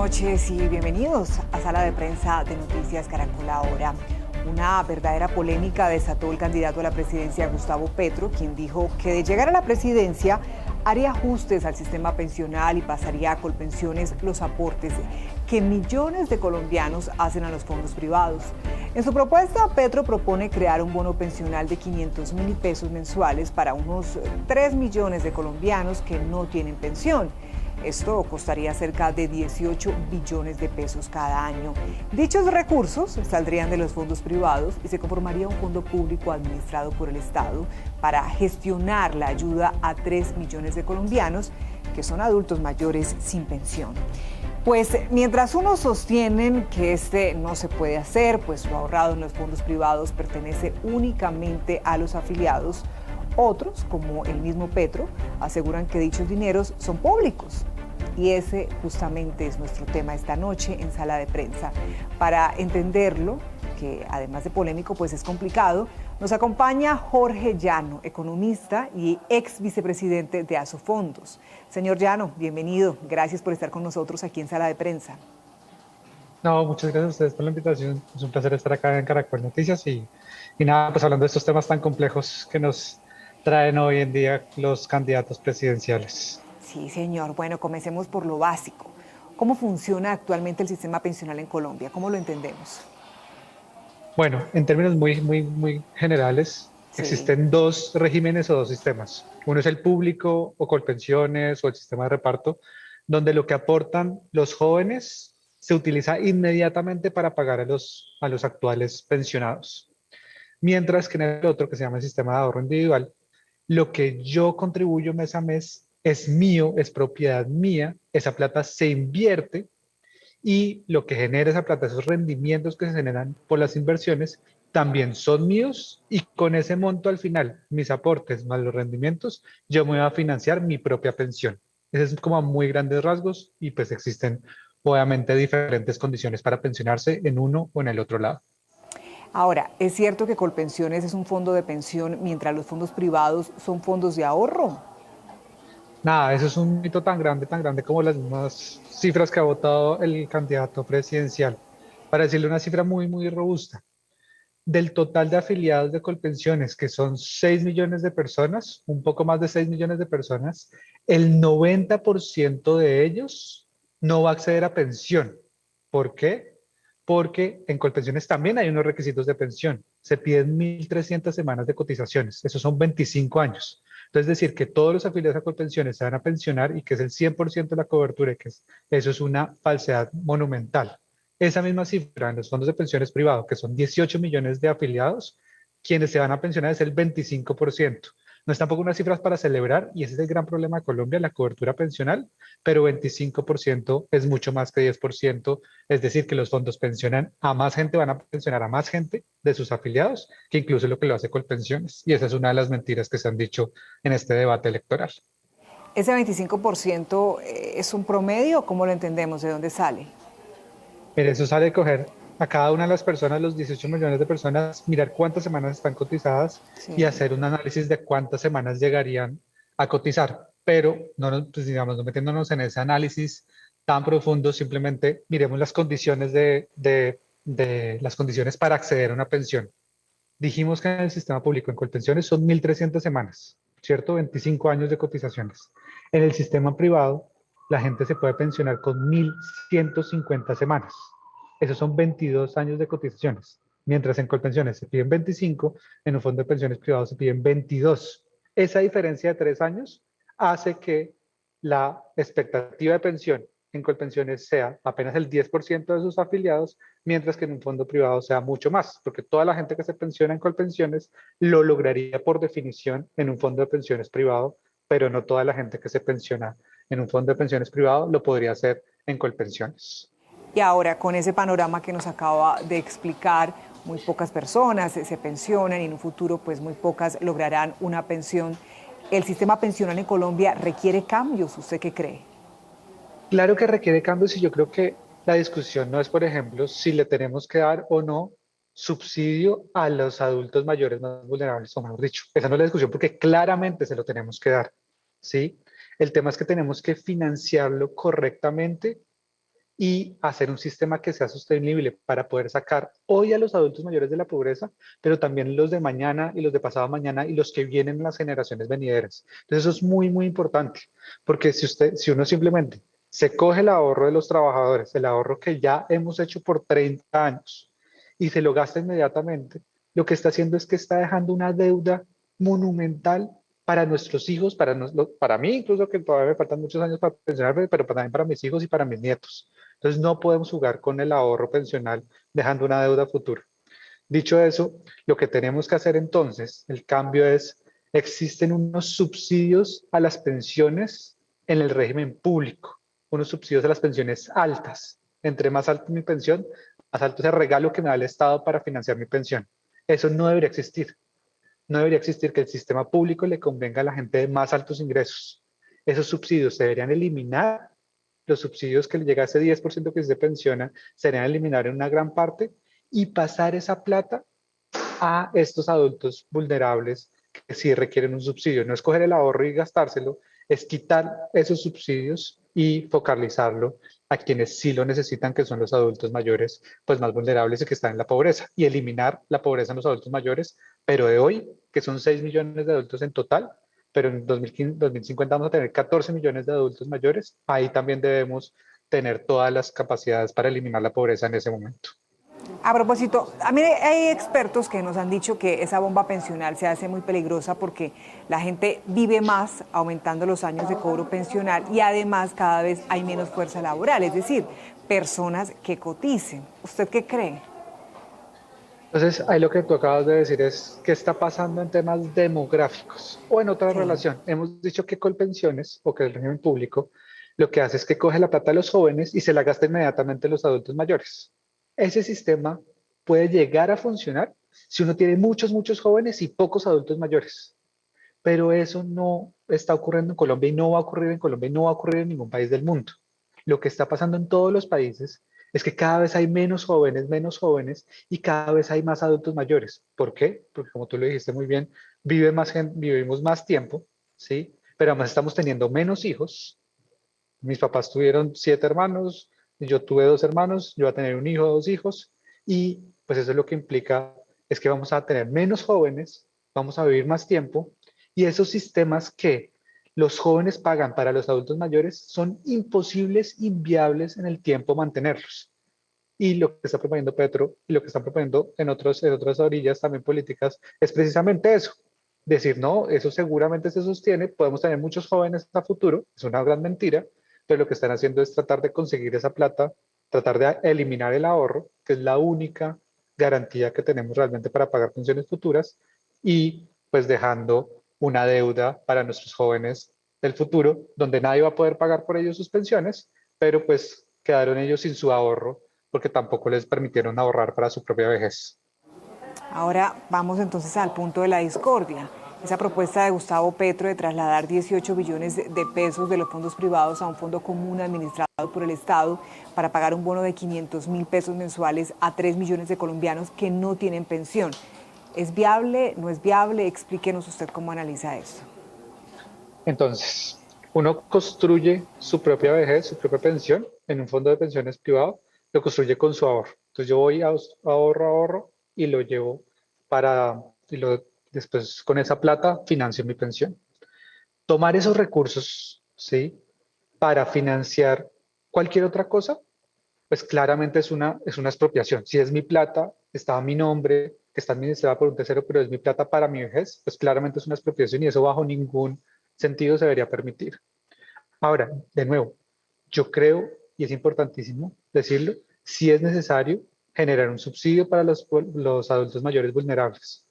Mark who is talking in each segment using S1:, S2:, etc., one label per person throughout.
S1: noches y bienvenidos a Sala de Prensa de Noticias Caracol Ahora. Una verdadera polémica desató el candidato a la presidencia Gustavo Petro, quien dijo que de llegar a la presidencia haría ajustes al sistema pensional y pasaría a Colpensiones los aportes que millones de colombianos hacen a los fondos privados. En su propuesta, Petro propone crear un bono pensional de 500.000 pesos mensuales para unos 3 millones de colombianos que no tienen pensión. Esto costaría cerca de 18 billones de pesos cada año. Dichos recursos saldrían de los fondos privados y se conformaría un fondo público administrado por el Estado para gestionar la ayuda a 3 millones de colombianos que son adultos mayores sin pensión. Pues mientras unos sostienen que este no se puede hacer, pues lo ahorrado en los fondos privados pertenece únicamente a los afiliados, otros, como el mismo Petro, aseguran que dichos dineros son públicos. Y ese justamente es nuestro tema esta noche en Sala de Prensa. Para entenderlo, que además de polémico, pues es complicado, nos acompaña Jorge Llano, economista y ex vicepresidente de Asofondos. Señor Llano, bienvenido. Gracias por estar con nosotros aquí en Sala de Prensa.
S2: No, muchas gracias a ustedes por la invitación. Es un placer estar acá en Caracol Noticias y nada, pues hablando de estos temas tan complejos que nos traen hoy en día los candidatos presidenciales.
S1: Sí, señor. Bueno, comencemos por lo básico. ¿Cómo funciona actualmente el sistema pensional en Colombia? ¿Cómo lo entendemos?
S2: Bueno, en términos muy generales,
S1: Sí.
S2: existen dos regímenes o dos sistemas. Uno es el público o Colpensiones o el sistema de reparto, donde lo que aportan los jóvenes se utiliza inmediatamente para pagar a los actuales pensionados. Mientras que en el otro, que se llama el sistema de ahorro individual, lo que yo contribuyo mes a mes es mío, es propiedad mía, esa plata se invierte y lo que genera esa plata, esos rendimientos que se generan por las inversiones, también son míos y con ese monto al final, mis aportes más los rendimientos, yo me voy a financiar mi propia pensión. Ese es como a muy grandes rasgos y pues existen obviamente diferentes condiciones para pensionarse en uno o en el otro lado.
S1: Ahora, ¿es cierto que Colpensiones es un fondo de pensión mientras los fondos privados son fondos de ahorro?
S2: Nada, eso es un mito tan grande como las mismas cifras que ha votado el candidato presidencial. Para decirle una cifra muy robusta, del total de afiliados de Colpensiones, que son 6 millones de personas, un poco más de 6 millones de personas, el 90% de ellos no va a acceder a pensión. ¿Por qué? Porque en Colpensiones también hay unos requisitos de pensión. Se piden 1.300 semanas de cotizaciones. Esos son 25 años. Entonces, decir que todos los afiliados a Colpensiones se van a pensionar y que es el 100% de la cobertura, eso es una falsedad monumental. Esa misma cifra en los fondos de pensiones privados, que son 18 millones de afiliados, quienes se van a pensionar es el 25%. No es tampoco unas cifras para celebrar y ese es el gran problema de Colombia, la cobertura pensional, pero 25% es mucho más que 10%, es decir, que los fondos pensionan a más gente, van a pensionar a más gente de sus afiliados, que incluso lo que lo hace Colpensiones. Y esa es una de las mentiras que se han dicho en este debate electoral.
S1: ¿Ese 25% es un promedio? ¿Cómo lo entendemos? ¿De dónde sale?
S2: Mire, eso sale de coger a cada una de las personas, los 18 millones de personas, mirar cuántas semanas están cotizadas y
S1: Sí.
S2: hacer un análisis de cuántas semanas llegarían a cotizar. Pero no, pues digamos, no metiéndonos en ese análisis tan profundo, simplemente miremos las condiciones de las condiciones para acceder a una pensión. Dijimos que en el sistema público en Colpensiones son 1.300 semanas, ¿cierto? 25 años de cotizaciones. En el sistema privado, la gente se puede pensionar con 1.150 semanas. Esos son 22 años de cotizaciones. Mientras en Colpensiones se piden 25, en un fondo de pensiones privado se piden 22. Esa diferencia de 3 años hace que la expectativa de pensión en Colpensiones sea apenas el 10% de sus afiliados, mientras que en un fondo privado sea mucho más, porque toda la gente que se pensiona en Colpensiones lo lograría por definición en un fondo de pensiones privado, pero no toda la gente que se pensiona en un fondo de pensiones privado lo podría hacer en Colpensiones.
S1: Y ahora, con ese panorama que nos acaba de explicar, muy pocas personas se pensionan y en un futuro pues muy pocas lograrán una pensión. ¿El sistema pensional en Colombia requiere cambios? ¿Usted qué cree?
S2: Claro que requiere cambios y yo creo que la discusión no es, por ejemplo, si le tenemos que dar o no subsidio a los adultos mayores más vulnerables, o mejor dicho, esa no es la discusión porque claramente se lo tenemos que dar, ¿sí? El tema es que tenemos que financiarlo correctamente y hacer un sistema que sea sostenible para poder sacar hoy a los adultos mayores de la pobreza, pero también los de mañana y los de pasado mañana y los que vienen en las generaciones venideras. Entonces eso es muy, muy importante, porque si uno simplemente se coge el ahorro de los trabajadores, el ahorro que ya hemos hecho por 30 años y se lo gasta inmediatamente, lo que está haciendo es que está dejando una deuda monumental para nuestros hijos, para mí incluso que todavía me faltan muchos años para pensionarme, pero también para mis hijos y para mis nietos. Entonces no podemos jugar con el ahorro pensional dejando una deuda futura. Dicho eso, lo que tenemos que hacer entonces, el cambio es, existen unos subsidios a las pensiones en el régimen público, unos subsidios a las pensiones altas. Entre más alta mi pensión, más alto es el regalo que me da el Estado para financiar mi pensión. Eso no debería existir. No debería existir que el sistema público le convenga a la gente de más altos ingresos. Esos subsidios se deberían eliminar. Los subsidios que le llega a ese 10% que se pensiona se deberían eliminar en una gran parte y pasar esa plata a estos adultos vulnerables que sí requieren un subsidio. No es coger el ahorro y gastárselo, es quitar esos subsidios y focalizarlo a quienes sí lo necesitan, que son los adultos mayores, pues más vulnerables y que están en la pobreza, y eliminar la pobreza en los adultos mayores, pero de hoy, que son 6 millones de adultos en total, pero en 2015, 2050 vamos a tener 14 millones de adultos mayores, ahí también debemos tener todas las capacidades para eliminar la pobreza en ese momento.
S1: A propósito, a mí hay expertos que nos han dicho que esa bomba pensional se hace muy peligrosa porque la gente vive más aumentando los años de cobro pensional y además cada vez hay menos fuerza laboral, es decir, personas que coticen. ¿Usted qué cree?
S2: Entonces, ahí lo que tú acabas de decir es qué está pasando en temas demográficos o en otra
S1: Sí.
S2: relación. Hemos dicho que Colpensiones o que el régimen público lo que hace es que coge la plata de los jóvenes y se la gasta inmediatamente en los adultos mayores. Ese sistema puede llegar a funcionar si uno tiene muchos, muchos jóvenes y pocos adultos mayores. Pero eso no está ocurriendo en Colombia y no va a ocurrir en Colombia y no va a ocurrir en ningún país del mundo. Lo que está pasando en todos los países es que cada vez hay menos jóvenes y cada vez hay más adultos mayores. ¿Por qué? Porque como tú lo dijiste muy bien, vivimos más tiempo, ¿sí? Pero además estamos teniendo menos hijos. Mis papás tuvieron 7 hermanos, yo tuve 2 hermanos, yo voy a tener un hijo, 2 hijos, y pues eso es lo que implica es que vamos a tener menos jóvenes, vamos a vivir más tiempo, y esos sistemas que los jóvenes pagan para los adultos mayores son imposibles, inviables en el tiempo mantenerlos. Y lo que está proponiendo Petro y lo que están proponiendo en otras orillas también políticas es precisamente eso. Decir, no, eso seguramente se sostiene, podemos tener muchos jóvenes a futuro, es una gran mentira, pero lo que están haciendo es tratar de conseguir esa plata, tratar de eliminar el ahorro, que es la única garantía que tenemos realmente para pagar pensiones futuras, y pues dejando una deuda para nuestros jóvenes del futuro, donde nadie va a poder pagar por ellos sus pensiones, pero pues quedaron ellos sin su ahorro porque tampoco les permitieron ahorrar para su propia vejez.
S1: Ahora vamos entonces al punto de la discordia. Esa propuesta de Gustavo Petro de trasladar 18 billones de pesos de los fondos privados a un fondo común administrado por el Estado para pagar un bono de 500.000 pesos mensuales a 3 millones de colombianos que no tienen pensión. ¿Es viable? ¿No es viable? Explíquenos usted cómo analiza esto.
S2: Entonces, uno construye su propia vejez, su propia pensión en un fondo de pensiones privado, lo construye con su ahorro. Entonces yo voy a ahorro y lo llevo después con esa plata financio mi pensión. Tomar esos recursos, ¿sí? Para financiar cualquier otra cosa, pues claramente es una expropiación. Si es mi plata, está a mi nombre, que está administrada por un tercero, pero es mi plata para mi vejez, pues claramente es una expropiación y eso bajo ningún sentido se debería permitir. Ahora, de nuevo, yo creo, y es importantísimo decirlo, si es necesario generar un subsidio para los adultos mayores vulnerables,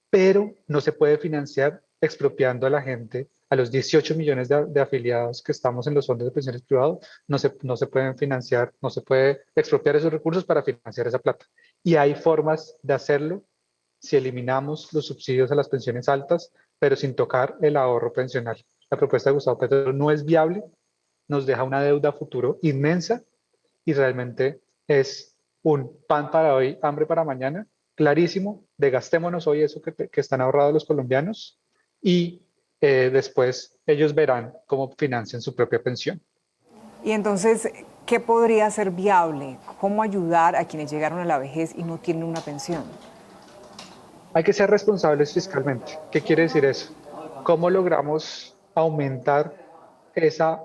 S2: pero no se puede financiar expropiando a la gente, a los 18 millones de afiliados que estamos en los fondos de pensiones privados, no se pueden financiar, no se puede expropiar esos recursos para financiar esa plata. Y hay formas de hacerlo si eliminamos los subsidios a las pensiones altas, pero sin tocar el ahorro pensional. La propuesta de Gustavo Petro no es viable, nos deja una deuda a futuro inmensa y realmente es un pan para hoy, hambre para mañana, clarísimo, de gastémonos hoy eso que están ahorrados los colombianos y después ellos verán cómo financian su propia pensión.
S1: Y entonces, ¿Qué podría ser viable? ¿Cómo ayudar a quienes llegaron a la vejez y no tienen una pensión?
S2: Hay que ser responsables fiscalmente. ¿Qué quiere decir eso? ¿Cómo logramos aumentar esa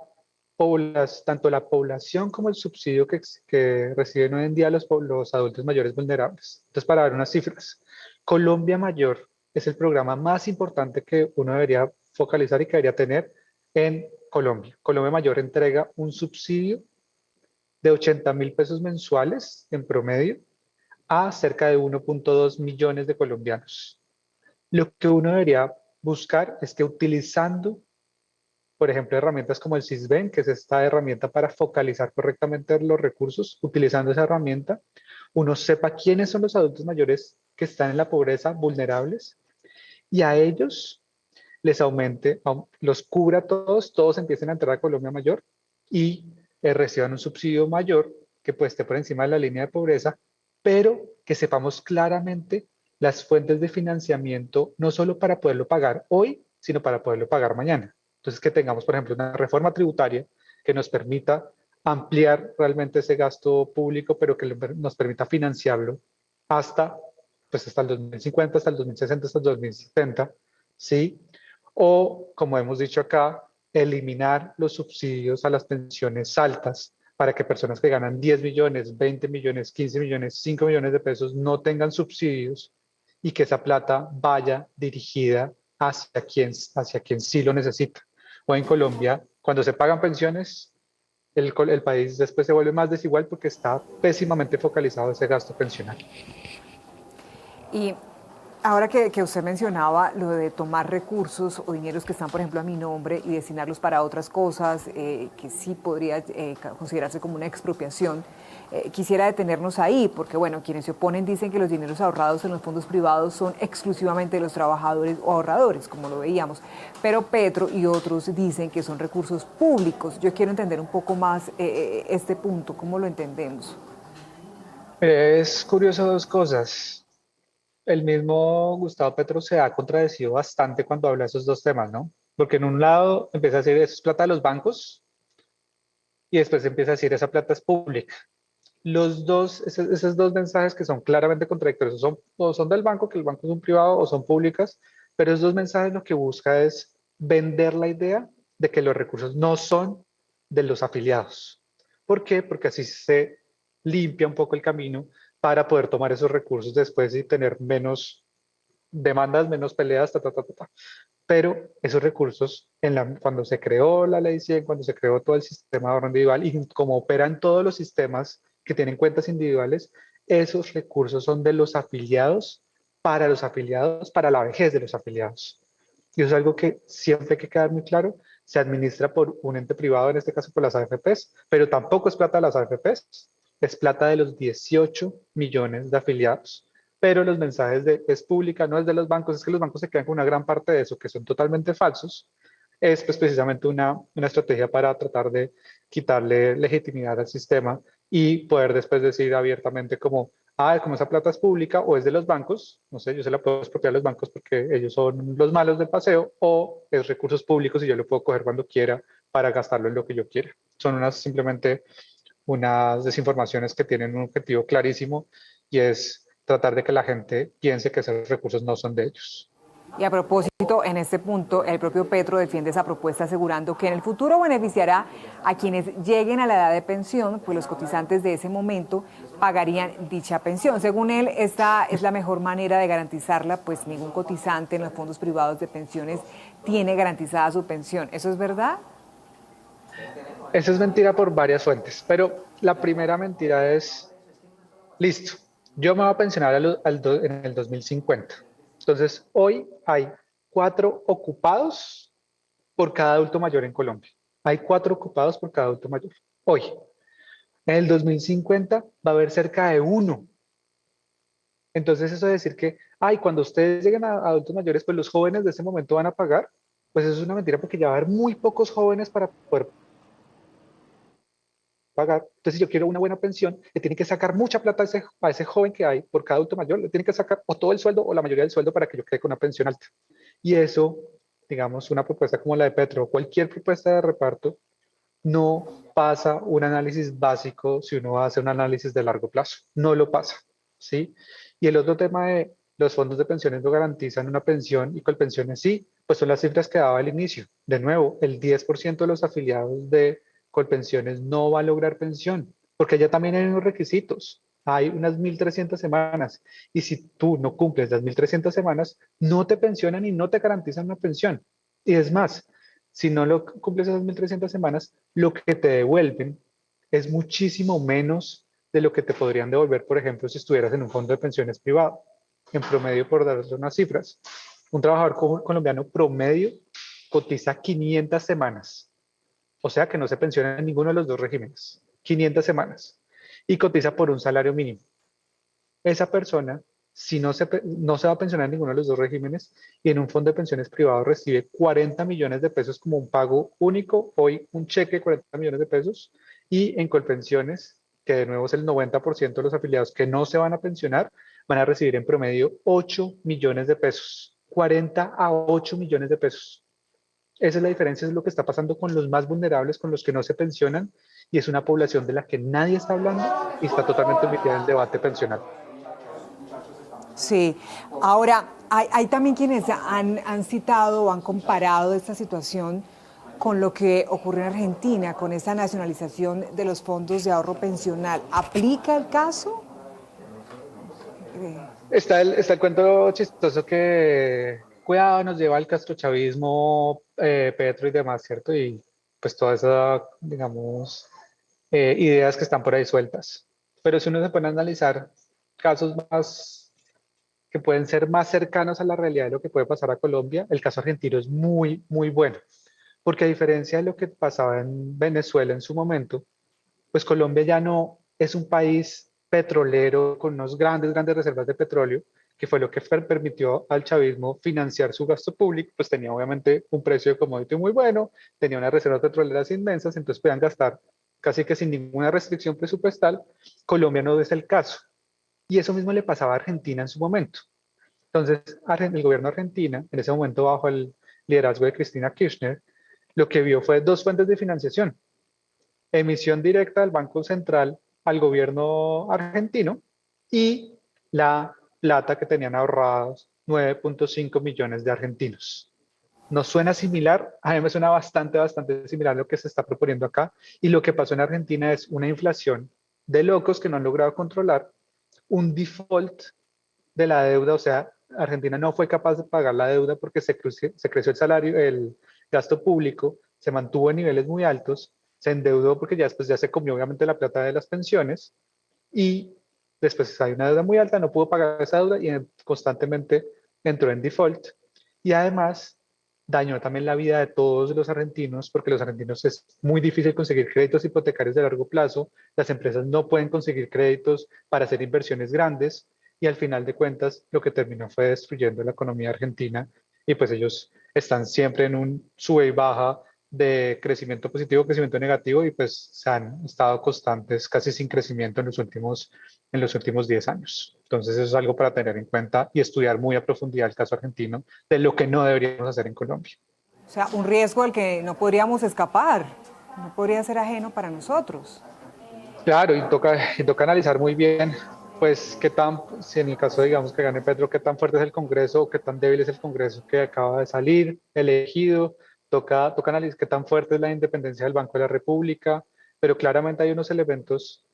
S2: población, tanto la población como el subsidio que reciben hoy en día los adultos mayores vulnerables? Entonces, para dar unas cifras, Colombia Mayor es el programa más importante que uno debería focalizar y que debería tener en Colombia. Colombia Mayor entrega un subsidio de 80.000 pesos mensuales en promedio a cerca de 1.2 millones de colombianos. Lo que uno debería buscar es que utilizando, por ejemplo, herramientas como el Sisbén, que es esta herramienta para focalizar correctamente los recursos, utilizando esa herramienta, uno sepa quiénes son los adultos mayores que están en la pobreza, vulnerables, y a ellos les aumente, los cubra a todos, todos empiecen a entrar a Colombia Mayor y reciban un subsidio mayor que pues esté por encima de la línea de pobreza, pero que sepamos claramente las fuentes de financiamiento, no solo para poderlo pagar hoy, sino para poderlo pagar mañana. Entonces, que tengamos, por ejemplo, una reforma tributaria que nos permita ampliar realmente ese gasto público, pero que nos permita financiarlo hasta, pues hasta el 2050, hasta el 2060, hasta el 2070, ¿sí? O, como hemos dicho acá, eliminar los subsidios a las pensiones altas para que personas que ganan 10 millones, 20 millones, 15 millones, 5 millones de pesos no tengan subsidios y que esa plata vaya dirigida hacia quien sí lo necesita. O en Colombia, cuando se pagan pensiones, el país después se vuelve más desigual porque está pésimamente focalizado ese gasto pensional.
S1: Y ahora que usted mencionaba lo de tomar recursos o dineros que están, por ejemplo, a mi nombre y destinarlos para otras cosas, que sí podría considerarse como una expropiación, quisiera detenernos ahí, porque bueno, quienes se oponen dicen que los dineros ahorrados en los fondos privados son exclusivamente de los trabajadores o ahorradores, como lo veíamos, pero Petro y otros dicen que son recursos públicos. Yo quiero entender un poco más este punto, ¿cómo lo entendemos?
S2: Es curioso dos cosas. El mismo Gustavo Petro se ha contradecido bastante cuando habla de esos dos temas, ¿no? Porque en un lado empieza a decir eso es plata de los bancos y después empieza a decir esa plata es pública. Esos dos mensajes que son claramente contradictorios, o son del banco, que el banco es un privado, o son públicas, pero esos dos mensajes lo que busca es vender la idea de que los recursos no son de los afiliados. ¿Por qué? Porque así se limpia un poco el camino para poder tomar esos recursos después y tener menos demandas, menos peleas, Pero esos recursos, cuando se creó la ley 100, cuando se creó todo el sistema de ahorro individual y como operan todos los sistemas que tienen cuentas individuales, esos recursos son de los afiliados, para la vejez de los afiliados. Y eso es algo que siempre hay que quedar muy claro, se administra por un ente privado, en este caso por las AFPs, pero tampoco es plata de las AFPs, es plata de los 18 millones de afiliados. Pero los mensajes de es pública, no es de los bancos, es que los bancos se quedan con una gran parte de eso, que son totalmente falsos, es pues precisamente una estrategia para tratar de quitarle legitimidad al sistema y poder después decir abiertamente como esa plata es pública o es de los bancos, no sé, yo se la puedo expropiar a los bancos porque ellos son los malos del paseo, o es recursos públicos y yo lo puedo coger cuando quiera para gastarlo en lo que yo quiera. Son simplemente unas desinformaciones que tienen un objetivo clarísimo y es tratar de que la gente piense que esos recursos no son de ellos.
S1: Y a propósito, en este punto, el propio Petro defiende esa propuesta asegurando que en el futuro beneficiará a quienes lleguen a la edad de pensión, pues los cotizantes de ese momento pagarían dicha pensión. Según él, esta es la mejor manera de garantizarla, pues ningún cotizante en los fondos privados de pensiones tiene garantizada su pensión. ¿Eso es verdad?
S2: Eso es mentira por varias fuentes, pero la primera mentira es, listo, yo me voy a pensionar en el 2050. Entonces, hoy hay 4 ocupados por cada adulto mayor en Colombia. Hay 4 ocupados por cada adulto mayor. Hoy. En el 2050 va a haber cerca de 1. Entonces, eso de decir que, cuando ustedes lleguen a adultos mayores, pues los jóvenes de ese momento van a pagar, pues eso es una mentira porque ya va a haber muy pocos jóvenes para poder pagar. Entonces, si yo quiero una buena pensión, le tiene que sacar mucha plata a ese joven que hay por cada adulto mayor, le tiene que sacar o todo el sueldo o la mayoría del sueldo para que yo quede con una pensión alta. Y eso, digamos, una propuesta como la de Petro, cualquier propuesta de reparto, no pasa un análisis básico si uno va a hacer un análisis de largo plazo. No lo pasa, ¿sí? Y el otro tema de los fondos de pensiones no garantizan una pensión y Colpensiones sí, pues son las cifras que daba al inicio. De nuevo, el 10% de los afiliados de Colpensiones no va a lograr pensión, porque ya también hay unos requisitos. Hay unas 1.300 semanas y si tú no cumples las 1.300 semanas, no te pensionan y no te garantizan una pensión. Y es más, si no lo cumples esas 1.300 semanas, lo que te devuelven es muchísimo menos de lo que te podrían devolver, por ejemplo, si estuvieras en un fondo de pensiones privado. En promedio, por dar unas cifras, un trabajador colombiano promedio cotiza 500 semanas. O sea que no se pensiona en ninguno de los dos regímenes. 500 semanas. Y cotiza por un salario mínimo. Esa persona, si no se va a pensionar en ninguno de los dos regímenes y en un fondo de pensiones privado recibe 40 millones de pesos como un pago único, hoy un cheque de 40 millones de pesos, y en Colpensiones, que de nuevo es el 90% de los afiliados que no se van a pensionar, van a recibir en promedio 8 millones de pesos, 40 a 8 millones de pesos. Esa es la diferencia, es lo que está pasando con los más vulnerables, con los que no se pensionan, y es una población de la que nadie está hablando y está totalmente omitida en el debate pensional.
S1: Sí, ahora hay también quienes han citado o han comparado esta situación con lo que ocurrió en Argentina, con esta nacionalización de los fondos de ahorro pensional. ¿Aplica el caso?
S2: Está el cuento chistoso que cuidado nos lleva al castrochavismo, Petro y demás, ¿cierto? Y pues todas esas, digamos, ideas que están por ahí sueltas. Pero si uno se pone a analizar casos más que pueden ser más cercanos a la realidad de lo que puede pasar a Colombia, el caso argentino es muy, muy bueno. Porque a diferencia de lo que pasaba en Venezuela en su momento, pues Colombia ya no es un país petrolero con unos grandes, grandes reservas de petróleo, que fue lo que permitió al chavismo financiar su gasto público, pues tenía obviamente un precio de commodity muy bueno, tenía unas reservas petroleras inmensas, entonces podían gastar casi que sin ninguna restricción presupuestal. Colombia no es el caso. Y eso mismo le pasaba a Argentina en su momento. Entonces, el gobierno argentino, en ese momento bajo el liderazgo de Cristina Kirchner, lo que vio fue dos fuentes de financiación: emisión directa del Banco Central al gobierno argentino y la plata que tenían ahorrados 9.5 millones de argentinos. ¿Nos suena similar? A mí me suena bastante, bastante similar a lo que se está proponiendo acá. Y lo que pasó en Argentina es una inflación de locos que no han logrado controlar, un default de la deuda, o sea, Argentina no fue capaz de pagar la deuda porque se creció el salario, el gasto público, se mantuvo en niveles muy altos, se endeudó porque ya después ya se comió obviamente la plata de las pensiones y después hay una deuda muy alta, no pudo pagar esa deuda y constantemente entró en default. Y además dañó también la vida de todos los argentinos, porque los argentinos es muy difícil conseguir créditos hipotecarios de largo plazo, las empresas no pueden conseguir créditos para hacer inversiones grandes, y al final de cuentas lo que terminó fue destruyendo la economía argentina, y pues ellos están siempre en un sube y baja de crecimiento positivo, crecimiento negativo, y pues se han estado constantes casi sin crecimiento en los últimos 10 años. Entonces eso es algo para tener en cuenta y estudiar muy a profundidad el caso argentino de lo que no deberíamos hacer en Colombia.
S1: O sea, un riesgo al que no podríamos escapar, no podría ser ajeno para nosotros.
S2: Claro, y toca analizar muy bien, pues, si en el caso, digamos, que gane Petro, qué tan fuerte es el Congreso o qué tan débil es el Congreso que acaba de salir, elegido. Toca analizar qué tan fuerte es la independencia del Banco de la República, pero claramente hay unos elementos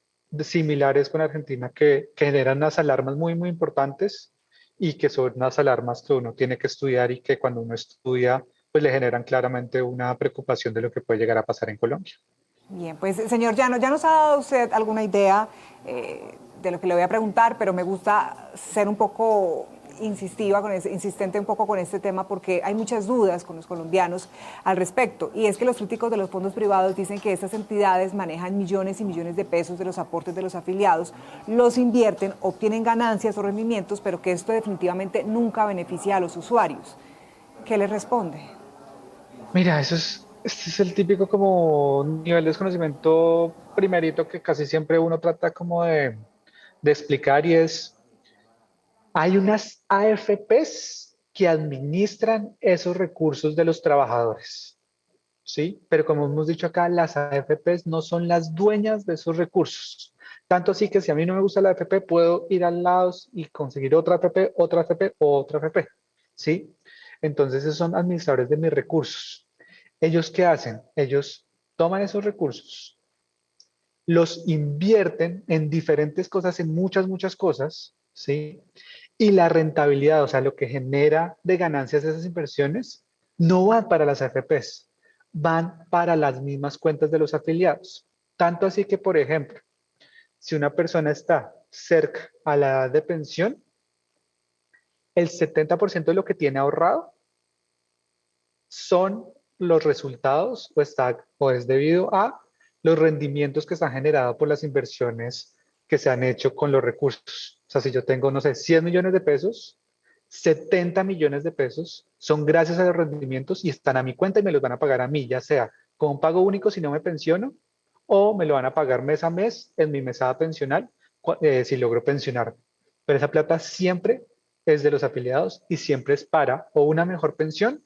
S2: similares con Argentina que generan unas alarmas muy, muy importantes y que son unas alarmas que uno tiene que estudiar y que cuando uno estudia, pues le generan claramente una preocupación de lo que puede llegar a pasar en Colombia.
S1: Bien, pues señor Llano, ya nos ha dado usted alguna idea de lo que le voy a preguntar, pero me gusta ser un poco insistente un poco con este tema porque hay muchas dudas con los colombianos al respecto. Y es que los críticos de los fondos privados dicen que estas entidades manejan millones y millones de pesos de los aportes de los afiliados, los invierten, obtienen ganancias o rendimientos, pero que esto definitivamente nunca beneficia a los usuarios. ¿Qué les responde?
S2: Mira, este es el típico como nivel de desconocimiento primerito que casi siempre uno trata como de explicar, y es, hay unas AFPs que administran esos recursos de los trabajadores. ¿sí? Pero como hemos dicho acá, las AFPs no son las dueñas de esos recursos. Tanto así que si a mí no me gusta la AFP, puedo ir al lado y conseguir otra AFP, otra AFP o otra AFP, ¿sí? Entonces esos son administradores de mis recursos. ¿Ellos qué hacen? Ellos toman esos recursos, los invierten en diferentes cosas, en muchas, muchas cosas, ¿sí? Y la rentabilidad, o sea, lo que genera de ganancias de esas inversiones, no van para las AFPs, van para las mismas cuentas de los afiliados. Tanto así que, por ejemplo, si una persona está cerca a la edad de pensión, el 70% de lo que tiene ahorrado son los resultados o es debido a los rendimientos que están generados por las inversiones que se han hecho con los recursos. O sea, si yo tengo, no sé, 100 millones de pesos, 70 millones de pesos son gracias a los rendimientos y están a mi cuenta y me los van a pagar a mí, ya sea con un pago único si no me pensiono o me lo van a pagar mes a mes en mi mesada pensional si logro pensionarme. Pero esa plata siempre es de los afiliados y siempre es para o una mejor pensión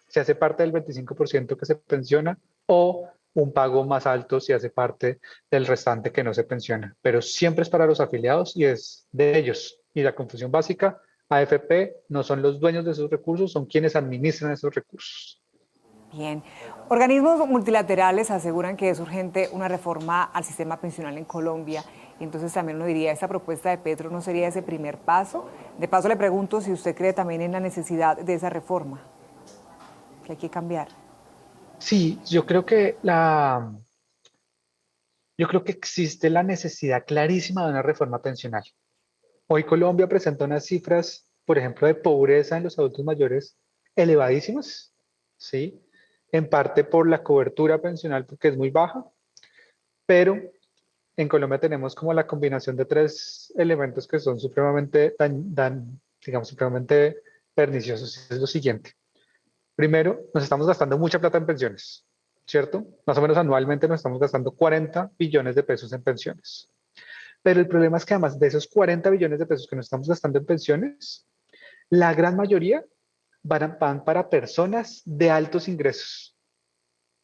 S2: se hace parte del 25% que se pensiona o un pago más alto si hace parte del restante que no se pensiona. Pero siempre es para los afiliados y es de ellos. Y la confusión básica, AFP no son los dueños de esos recursos, son quienes administran esos recursos.
S1: Bien. Organismos multilaterales aseguran que es urgente una reforma al sistema pensional en Colombia. Y entonces también uno diría, ¿esta propuesta de Petro no sería ese primer paso? De paso le pregunto si usted cree también en la necesidad de esa reforma, que hay que cambiar.
S2: Sí, yo creo que existe la necesidad clarísima de una reforma pensional. Hoy Colombia presenta unas cifras, por ejemplo, de pobreza en los adultos mayores elevadísimas, ¿sí? En parte por la cobertura pensional porque es muy baja, pero en Colombia tenemos como la combinación de tres elementos que son supremamente, digamos, supremamente perniciosos. Es lo siguiente. Primero, nos estamos gastando mucha plata en pensiones, ¿cierto? Más o menos anualmente nos estamos gastando 40 billones de pesos en pensiones. Pero el problema es que además de esos 40 billones de pesos que nos estamos gastando en pensiones, la gran mayoría van para personas de altos ingresos.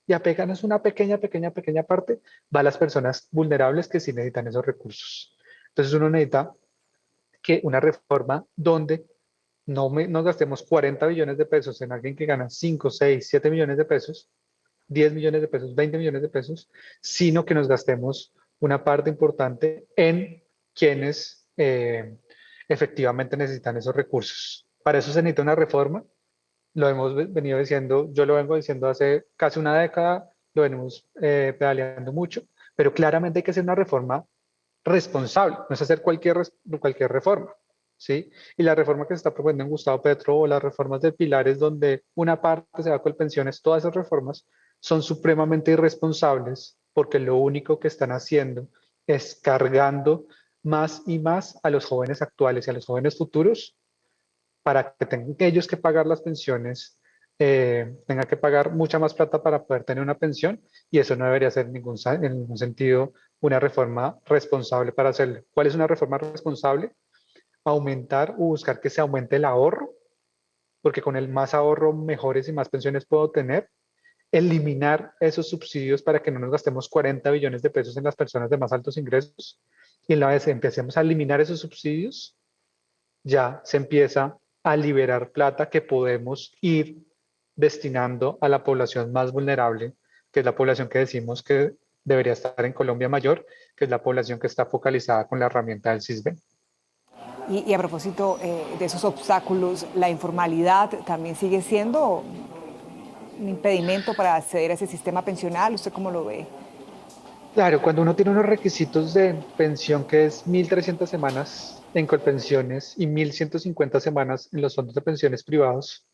S2: Y apenas una pequeña, pequeña, pequeña parte va a las personas vulnerables que sí necesitan esos recursos. Entonces uno necesita que una reforma donde nos gastemos 40 billones de pesos en alguien que gana 5, 6, 7 millones de pesos, 10 millones de pesos, 20 millones de pesos, sino que nos gastemos una parte importante en quienes efectivamente necesitan esos recursos. Para eso se necesita una reforma, lo hemos venido diciendo, yo lo vengo diciendo hace casi una década, lo venimos pedaleando mucho, pero claramente hay que hacer una reforma responsable, no es hacer cualquier reforma, ¿sí? Y la reforma que se está proponiendo en Gustavo Petro o las reformas de pilares donde una parte se va con pensiones, todas esas reformas son supremamente irresponsables porque lo único que están haciendo es cargando más y más a los jóvenes actuales y a los jóvenes futuros para que tengan ellos que pagar las pensiones, tengan que pagar mucha más plata para poder tener una pensión y eso no debería ser en ningún sentido una reforma responsable para hacerlo. ¿Cuál es una reforma responsable? Aumentar o buscar que se aumente el ahorro, porque con el más ahorro mejores y más pensiones puedo tener. Eliminar esos subsidios para que no nos gastemos 40 billones de pesos en las personas de más altos ingresos y en la vez empecemos a eliminar esos subsidios, ya se empieza a liberar plata que podemos ir destinando a la población más vulnerable, que es la población que decimos que debería estar en Colombia mayor, que es la población que está focalizada con la herramienta del CISBEN.
S1: Y a propósito de esos obstáculos, ¿la informalidad también sigue siendo un impedimento para acceder a ese sistema pensional? ¿Usted cómo lo ve?
S2: Claro, cuando uno tiene unos requisitos de pensión que es 1.300 semanas en Colpensiones y 1.150 semanas en los fondos de pensiones privados,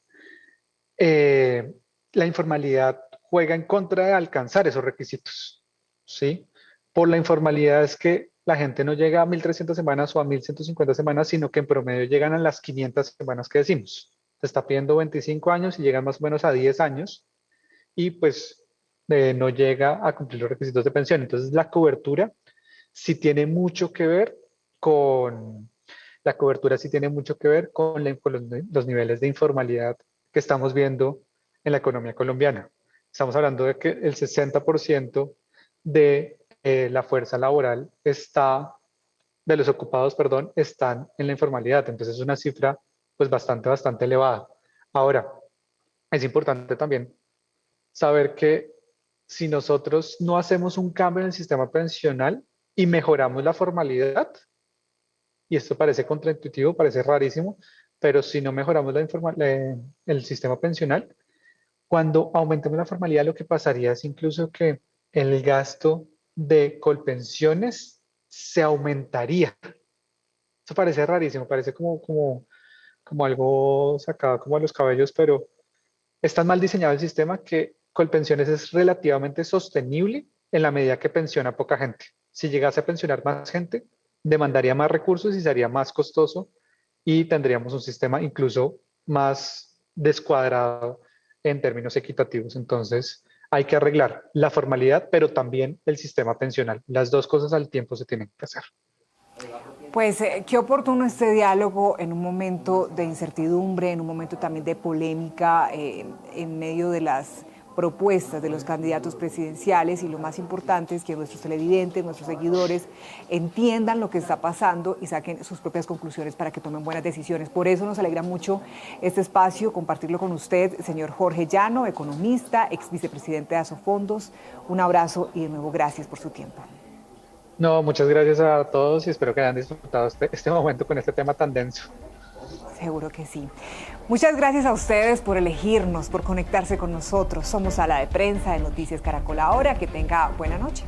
S2: eh, la informalidad juega en contra de alcanzar esos requisitos, ¿sí? Por la informalidad es que la gente no llega a 1.300 semanas o a 1.150 semanas, sino que en promedio llegan a las 500 semanas que decimos. Se está pidiendo 25 años y llegan más o menos a 10 años y pues no llega a cumplir los requisitos de pensión. Entonces la cobertura sí tiene mucho que ver con, la cobertura sí tiene mucho que ver con los niveles de informalidad que estamos viendo en la economía colombiana. Estamos hablando de que el 60% de la fuerza laboral de los ocupados, perdón, están en la informalidad. Entonces es una cifra pues bastante elevada. Ahora, es importante también saber que si nosotros no hacemos un cambio en el sistema pensional y mejoramos la formalidad, y esto parece contraintuitivo, parece rarísimo, pero si no mejoramos el sistema pensional, cuando aumentemos la formalidad, lo que pasaría es incluso que el gasto de colpensiones se aumentaría. Eso parece rarísimo, parece como algo sacado como a los cabellos, pero es tan mal diseñado el sistema que Colpensiones es relativamente sostenible en la medida que pensiona poca gente. Si llegase a pensionar más gente, demandaría más recursos y sería más costoso y tendríamos un sistema incluso más descuadrado en términos equitativos. Entonces, hay que arreglar la formalidad, pero también el sistema pensional. Las dos cosas al tiempo se tienen que hacer.
S1: Pues qué oportuno este diálogo en un momento de incertidumbre, en un momento también de polémica, en medio de las propuestas de los candidatos presidenciales, y lo más importante es que nuestros televidentes, nuestros seguidores entiendan lo que está pasando y saquen sus propias conclusiones para que tomen buenas decisiones. Por eso nos alegra mucho este espacio, compartirlo con usted, señor Jorge Llano, economista, ex vicepresidente de Asofondos. Un abrazo y de nuevo gracias por su tiempo.
S2: No, muchas gracias a todos y espero que hayan disfrutado este momento con este tema tan denso.
S1: Seguro que sí. Muchas gracias a ustedes por elegirnos, por conectarse con nosotros. Somos Sala de Prensa de Noticias Caracol Ahora. Que tenga buena noche.